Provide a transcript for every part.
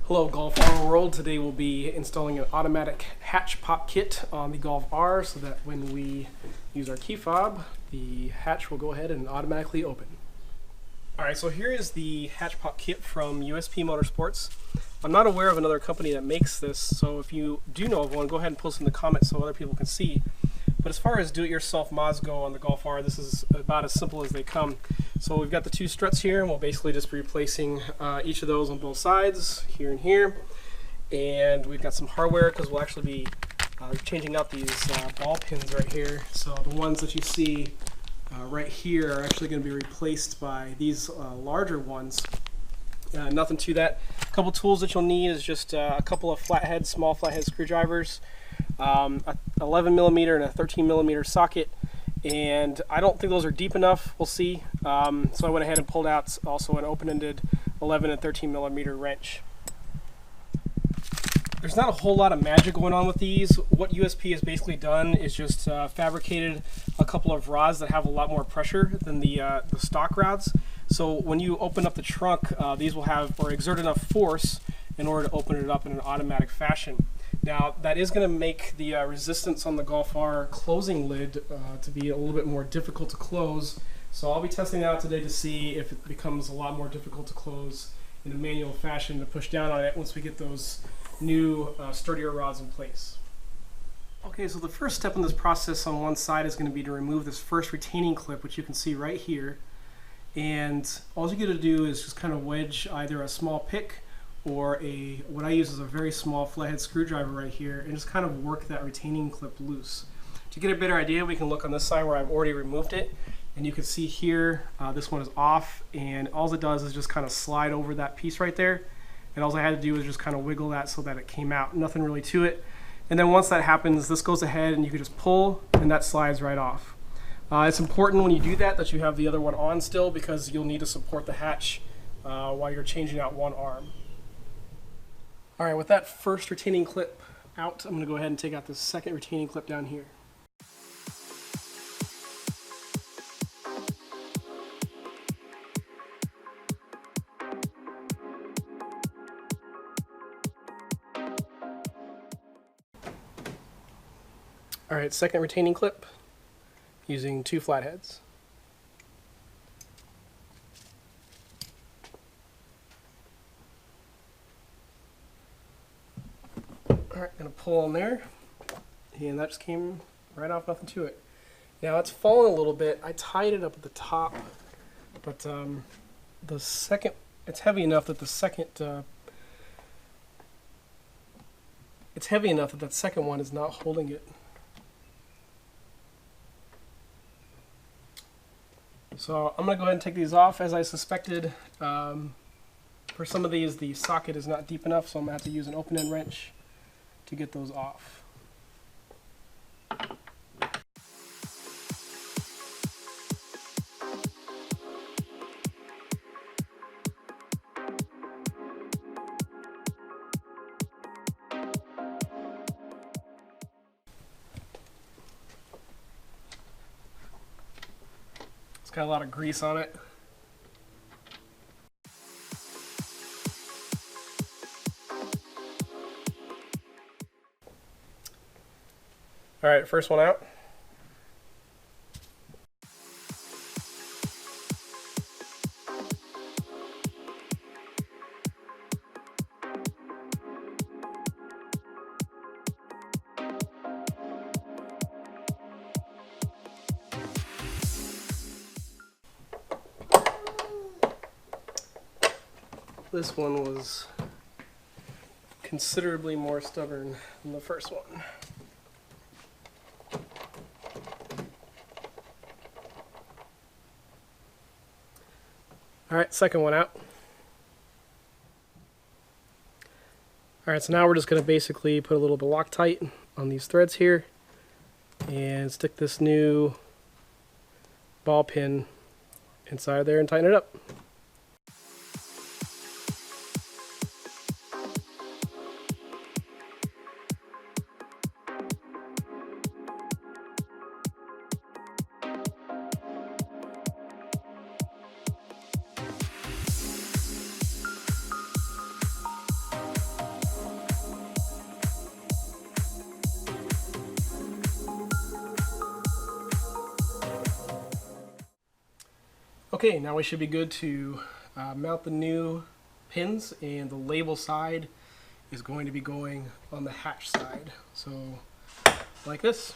Hello Golf R World. Today we'll be installing an automatic hatch pop kit on the Golf R so that when we use our key fob, the hatch will go ahead and automatically open. Alright, so here is the hatch pop kit from USP Motorsports. I'm not aware of another company that makes this, so if you do know of one, go ahead and post in the comments so other people can see. But as far as do-it-yourself mods go on the Golf R, this is about as simple as they come. So we've got the two struts here, and we'll basically just be replacing each of those on both sides, here and here. And we've got some hardware because we'll actually be changing out these ball pins right here. So the ones that you see right here are actually going to be replaced by these larger ones. Nothing to that. A couple tools that you'll need is just a couple of small flathead screwdrivers, a 11mm and a 13mm socket, and I don't think those are deep enough. We'll see. So I went ahead and pulled out also an open-ended 11 and 13mm wrench. There's not a whole lot of magic going on with these. What USP has basically done is just fabricated a couple of rods that have a lot more pressure than the stock rods. So when you open up the trunk, these will have or exert enough force in order to open it up in an automatic fashion. Now that is going to make the resistance on the Golf R closing lid to be a little bit more difficult to close. So I'll be testing it out today to see if it becomes a lot more difficult to close in a manual fashion to push down on it once we get those new sturdier rods in place. Okay, so the first step in this process on one side is going to be to remove this first retaining clip, which you can see right here. And all you got to do is just kind of wedge either a small pick or what I use is a very small flathead screwdriver right here, and just kind of work that retaining clip loose. To get a better idea, we can look on this side where I've already removed it, and you can see here this one is off, and all it does is just kind of slide over that piece right there, and all I had to do was just kind of wiggle that so that it came out. Nothing really to it. And then once that happens, this goes ahead and you can just pull, and that slides right off. It's important when you do that you have the other one on still, because you'll need to support the hatch while you're changing out one arm. Alright, with that first retaining clip out, I'm going to go ahead and take out the second retaining clip down here. Alright, second retaining clip using two flatheads. Alright, going to pull on there, and that just came right off, nothing to it. Now it's fallen a little bit. I tied it up at the top, but the second, it's heavy enough that the second, that second one is not holding it. So I'm going to go ahead and take these off. As I suspected, for some of these the socket is not deep enough, so I'm going to have to use an open-end wrench to get those off. It's got a lot of grease on it. Alright, first one out. This one was considerably more stubborn than the first one. Alright, second one out. Alright, so now we're just going to basically put a little bit of Loctite on these threads here and stick this new ball pin inside there and tighten it up. Okay, now we should be good to mount the new pins, and the label side is going to be going on the hatch side. So like this.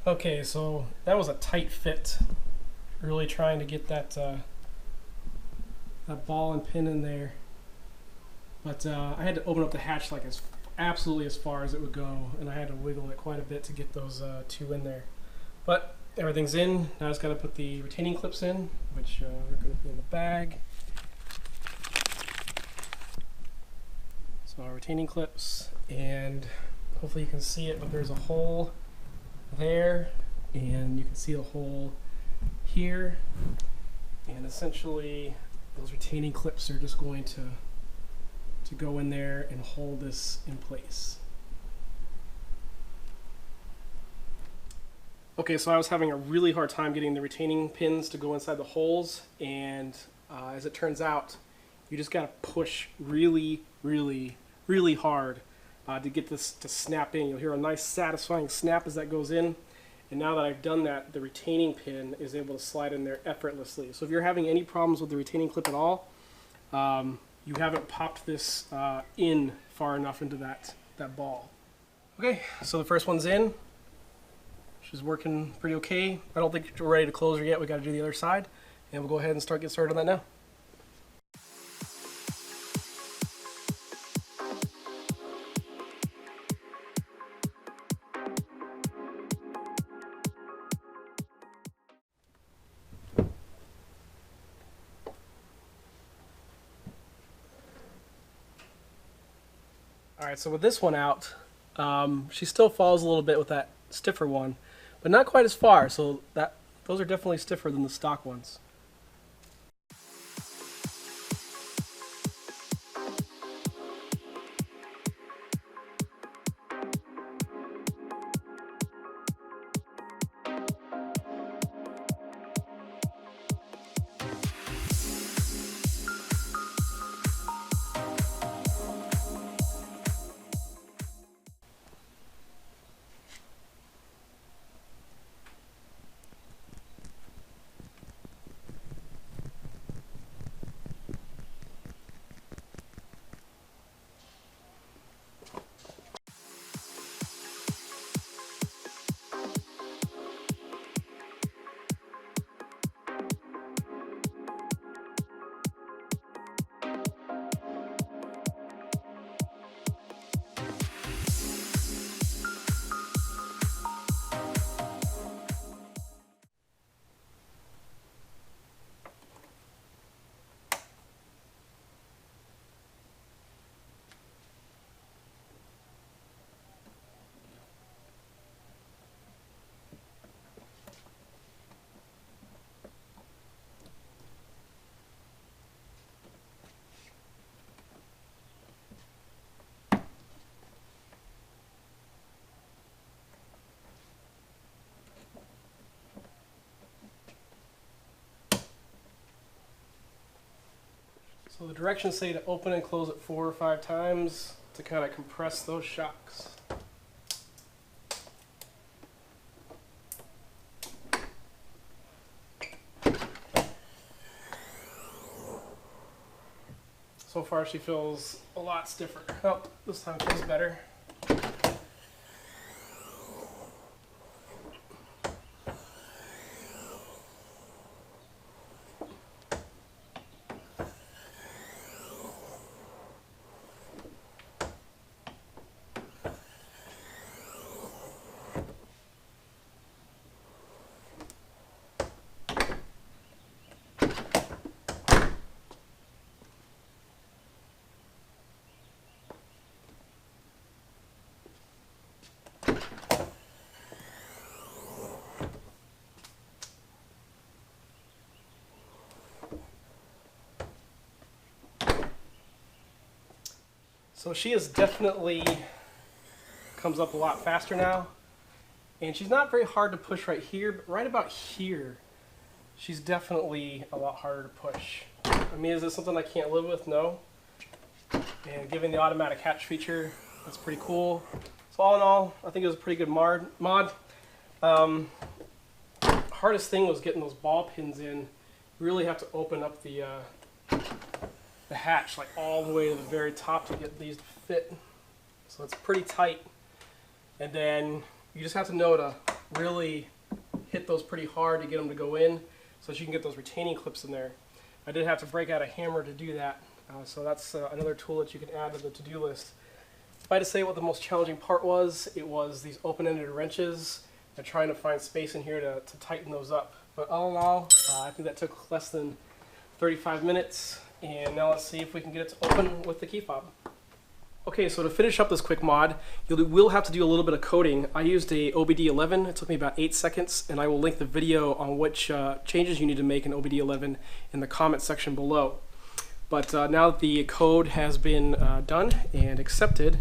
Okay, so that was a tight fit. Really trying to get that that ball and pin in there. But I had to open up the hatch like absolutely as far as it would go, and I had to wiggle it quite a bit to get those two in there. But everything's in. Now I just got to put the retaining clips in, which are going to be in the bag. So our retaining clips, and hopefully you can see it, but there's a hole there, and you can see a hole here, and essentially those retaining clips are just going to go in there and hold this in place. Okay, so I was having a really hard time getting the retaining pins to go inside the holes, and as it turns out, you just gotta push really hard to get this to snap in. You'll hear a nice satisfying snap as that goes in, and now that I've done that, the retaining pin is able to slide in there effortlessly. So if you're having any problems with the retaining clip at all, you haven't popped this in far enough into that ball. Okay, so the first one's in. She's working pretty okay. I don't think we're ready to close her yet. We got to do the other side, and we'll go ahead and get started on that now. Alright, so with this one out, she still falls a little bit with that stiffer one, but not quite as far, so those are definitely stiffer than the stock ones. So the directions say to open and close it 4 or 5 times to kind of compress those shocks. So far she feels a lot stiffer. Oh, this time feels better. So she is definitely comes up a lot faster now, and she's not very hard to push right here, but right about here, she's definitely a lot harder to push. I mean, is this something I can't live with? No. and given the automatic hatch feature, that's pretty cool. So all in all, I think it was a pretty good mod. Hardest thing was getting those ball pins in. You really have to open up the hatch like all the way to the very top to get these to fit. So it's pretty tight. And then you just have to know to really hit those pretty hard to get them to go in so that you can get those retaining clips in there. I did have to break out a hammer to do that. So that's another tool that you can add to the to-do list. If I had to say what the most challenging part was, it was these open-ended wrenches and trying to find space in here to tighten those up. But all in all, I think that took less than 35 minutes. And now let's see if we can get it to open with the key fob. Okay, so to finish up this quick mod, you will have to do a little bit of coding. I used a OBDeleven. It took me about 8 seconds, and I will link the video on which changes you need to make in OBDeleven in the comment section below. But now that the code has been done and accepted,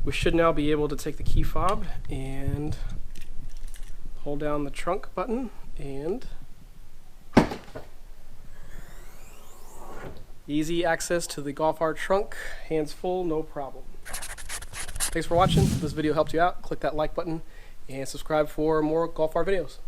we should now be able to take the key fob and hold down the trunk button and easy access to the Golf R trunk, hands full, no problem. Thanks for watching. If this video helped you out, click that like button and subscribe for more Golf R videos.